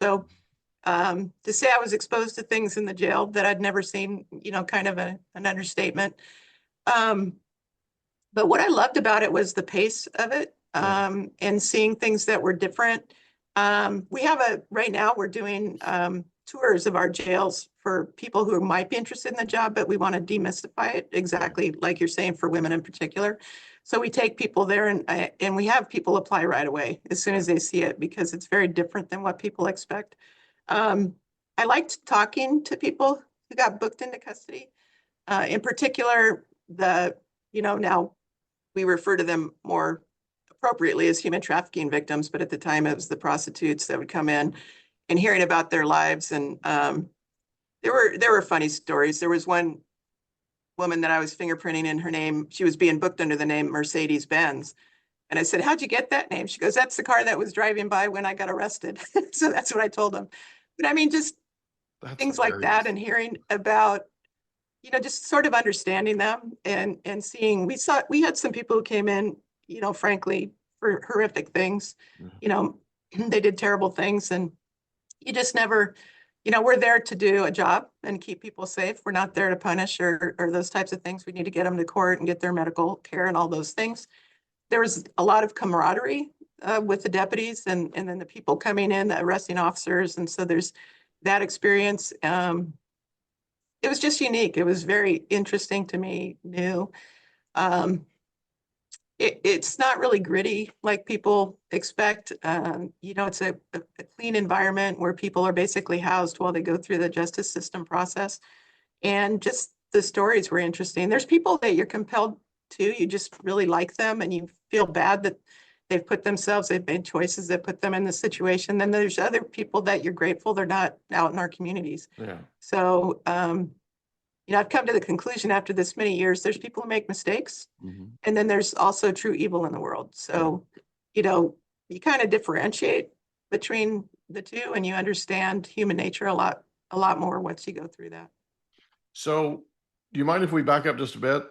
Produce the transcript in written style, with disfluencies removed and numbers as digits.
So to say I was exposed to things in the jail that I'd never seen, kind of an understatement. Um, but what I loved about it was the pace of it, and seeing things that were different. We have right now we're doing tours of our jails for people who might be interested in the job, but we want to demystify it exactly like you're saying for women in particular. So we take people there and we have people apply right away as soon as they see it because it's very different than what people expect. Um, I liked talking to people who got booked into custody. In particular, now we refer to them more appropriately as human trafficking victims, but at the time it was the prostitutes that would come in and hearing about their lives. And there were funny stories. There was one woman that I was fingerprinting in her name. She was being booked under the name Mercedes Benz. And I said, "How'd you get that name?" She goes, "That's the car that was driving by when I got arrested." So that's what I told them. But I mean, just things like that and hearing about, just sort of understanding them and seeing, we had some people who came in, frankly, for horrific things. They did terrible things and you just never, we're there to do a job and keep people safe. We're not there to punish or those types of things. We need to get them to court and get their medical care and all those things. There was a lot of camaraderie with the deputies and then the people coming in, the arresting officers. And so there's that experience. It was just unique. It was very interesting to me, new. It's not really gritty like people expect. It's a clean environment where people are basically housed while they go through the justice system process. And just the stories were interesting. There's people that you're compelled to, you just really like them and you feel bad that they've made choices that put them in this situation. Then there's other people that you're grateful they're not out in our communities. Yeah. So, I've come to the conclusion after this many years, there's people who make mistakes. And then there's also true evil in the world. So, you kind of differentiate between the two and you understand human nature a lot more once you go through that. So do you mind if we back up just a bit?